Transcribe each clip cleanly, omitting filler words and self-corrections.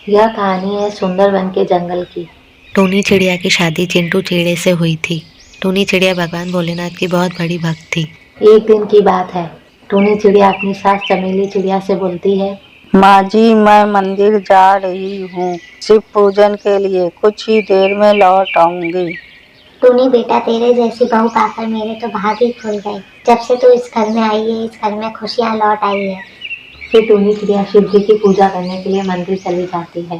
यह कहानी है सुंदरबन के जंगल की। टूनी चिड़िया की शादी चिंटू चिड़िया से हुई थी। टूनी चिड़िया भगवान भोलेनाथ की बहुत बड़ी भक्त थी। एक दिन की बात है। टूनी चिड़िया अपनी सास चमेली चिड़िया से बोलती है, माँ जी, मैं मंदिर जा रही हूँ शिव पूजन के लिए, कुछ ही देर में लौट आऊंगी। टूनी बेटा, तेरे जैसी बहू पाकर मेरे तो भाग ही खुल गए। जब से तू इस घर में आई है, इस घर में खुशियाँ लौट आई है। फिर टूनी चिड़िया शिव जी की पूजा करने के लिए मंदिर चली जाती है।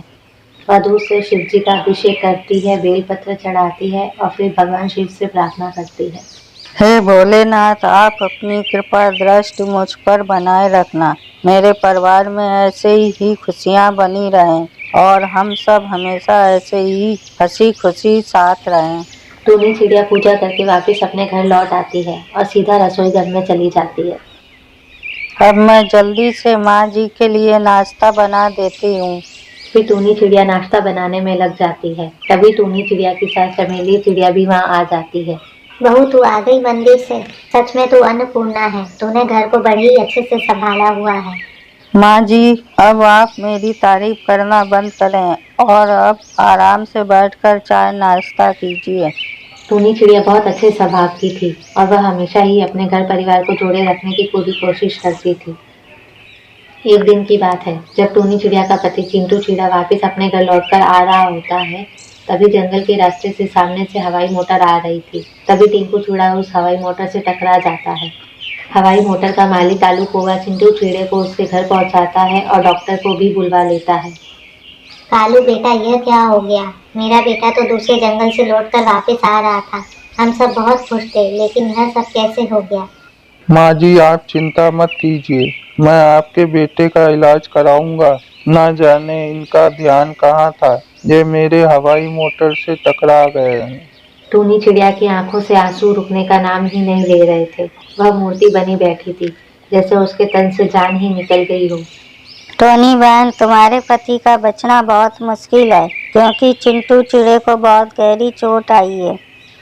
वह दूध से शिव जी का अभिषेक करती है, बेलपत्र चढ़ाती है और फिर भगवान शिव से प्रार्थना करती है। हे भोलेनाथ, आप अपनी कृपा दृष्टि मुझ पर बनाए रखना। मेरे परिवार में ऐसे ही खुशियाँ बनी रहें और हम सब हमेशा ऐसे ही हंसी खुशी साथ रहें। टूनी चिड़िया पूजा करके वापस अपने घर लौट आती है और सीधा रसोई घर में चली जाती है। अब मैं जल्दी से माँ जी के लिए नाश्ता बना देती हूँ। फिर टूनी चिड़िया नाश्ता बनाने में लग जाती है। तभी टूनी चिड़िया की सास चमेली चिड़िया भी वहाँ आ जाती है। बहू, तू आ गई मंदिर से। सच में तू अन्नपूर्णा है। तूने घर को बड़ी ही अच्छे से संभाला हुआ है। माँ जी, अब आप मेरी तारीफ करना बंद करें और अब आराम से बैठकर चाय नाश्ता कीजिए। टूनी चिड़िया बहुत अच्छे स्वभाव की थी और वह हमेशा ही अपने घर परिवार को जोड़े रखने की पूरी कोशिश करती थी। एक दिन की बात है, जब टूनी चिड़िया का पति चिंटू चिड़िया वापस अपने घर लौटकर आ रहा होता है। तभी जंगल के रास्ते से सामने से हवाई मोटर आ रही थी। तभी टिंकू चिड़िया उस हवाई मोटर से टकरा जाता है। हवाई मोटर का मालिक आलू पोगा चिंटू चिड़िया को उसके घर पहुंचाता है और डॉक्टर को भी बुलवा लेता है। कालू बेटा, यह क्या हो गया? मेरा बेटा तो दूसरे जंगल से लौटकर वापस आ रहा था। हम सब बहुत खुश थे, लेकिन यह सब कैसे हो गया? माँ जी, आप चिंता मत कीजिए, मैं आपके बेटे का इलाज कराऊंगा। ना जाने इनका ध्यान कहाँ था, ये मेरे हवाई मोटर से टकरा गए हैं। टूनी चिड़िया की आंखों से आंसू रुकने का नाम ही नहीं ले रहे थे। वह मूर्ति बनी बैठी थी, जैसे उसके तन से जान ही निकल गई हो। टोनी बहन, तुम्हारे पति का बचना बहुत मुश्किल है, क्योंकि चिंटू चिड़े को बहुत गहरी चोट आई है।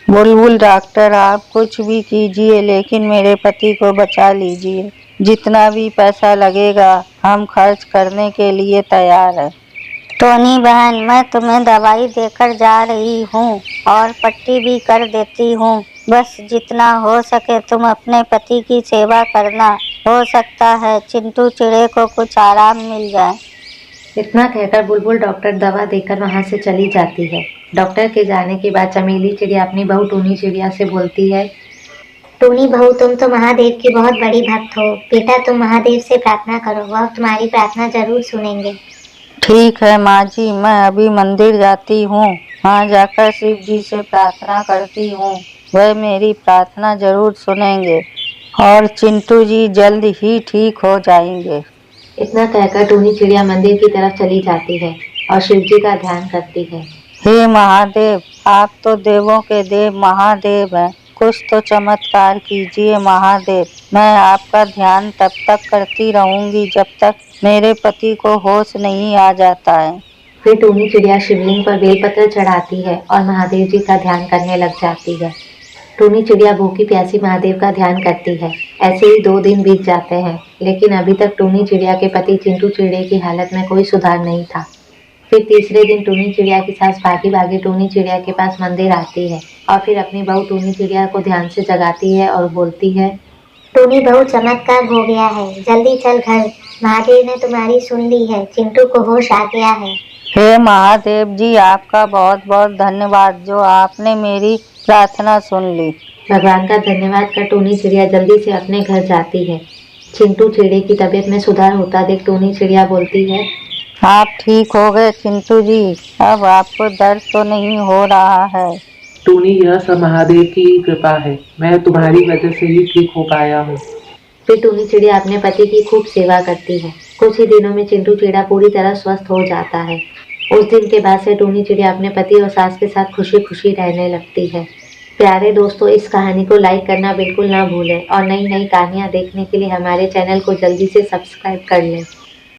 बुलबुल डॉक्टर, आप कुछ भी कीजिए, लेकिन मेरे पति को बचा लीजिए। जितना भी पैसा लगेगा हम खर्च करने के लिए तैयार हैं। टोनी बहन, मैं तुम्हें दवाई देकर जा रही हूँ और पट्टी भी कर देती हूँ। बस जितना हो सके तुम अपने पति की सेवा करना। हो सकता है चिंटू चिड़े को कुछ आराम मिल जाए। इतना कहकर बुलबुल डॉक्टर दवा देकर वहां से चली जाती है। डॉक्टर के जाने के बाद चमेली चिड़िया अपनी बहू टूनी चिड़िया से बोलती है, टूनी बहू, तुम तो महादेव की बहुत बड़ी भक्त हो। बेटा, तुम महादेव से प्रार्थना करो, वह तुम्हारी प्रार्थना जरूर सुनेंगे। ठीक है माँ जी, मैं अभी मंदिर जाती हूँ। वहाँ जाकर शिव जी से प्रार्थना करती हूँ, वह मेरी प्रार्थना जरूर सुनेंगे और चिंटू जी जल्द ही ठीक हो जाएंगे। इतना कहकर टूनी चिड़िया मंदिर की तरफ चली जाती है और शिव जी का ध्यान करती है। हे महादेव, आप तो देवों के देव महादेव हैं, कुछ तो चमत्कार कीजिए महादेव। मैं आपका ध्यान तब तक करती रहूंगी जब तक मेरे पति को होश नहीं आ जाता है। फिर टूनी चिड़िया शिवलिंग पर बेलपत्र चढ़ाती है और महादेव जी का ध्यान करने लग जाती है। टूनी चिड़िया भूखी प्यासी महादेव का ध्यान करती है। ऐसे ही 2 दिन बीत जाते हैं, लेकिन अभी तक टूनी चिड़िया के पति चिंटू चिड़िया की हालत में कोई सुधार नहीं था। फिर तीसरे दिन टूनी चिड़िया की सास भागी भागी टूनी चिड़िया के पास मंदिर आती है और फिर अपनी बहू टूनी चिड़िया को ध्यान से जगाती है और बोलती है, टूनी बहू, चमत्कार हो गया है, जल्दी चल घर। महादेव ने तुम्हारी सुन ली है, चिंटू को होश आ गया है। हे महादेव जी, आपका बहुत बहुत धन्यवाद जो आपने मेरी प्रार्थना सुन ली। भगवान का धन्यवाद कर टूनी चिड़िया जल्दी से अपने घर जाती है। चिंटू चिड़िया की तबीयत में सुधार होता देख टूनी चिड़िया बोलती है, आप ठीक हो गए चिंटू जी, अब आपको दर्द तो नहीं हो रहा है। टूनी, यह सब महादेव की ही कृपा है, मैं तुम्हारी वजह से ही ठीक हो पाया हूँ। फिर टूनी चिड़िया अपने पति की खूब सेवा करती है। कुछ ही दिनों में चिंटू चिड़िया पूरी तरह स्वस्थ हो जाता है। उस दिन के बाद से टूनी चिड़िया अपने पति और सास के साथ खुशी खुशी रहने लगती है। प्यारे दोस्तों, इस कहानी को लाइक करना बिल्कुल ना भूलें और नई नई कहानियाँ देखने के लिए हमारे चैनल को जल्दी से सब्सक्राइब कर लें।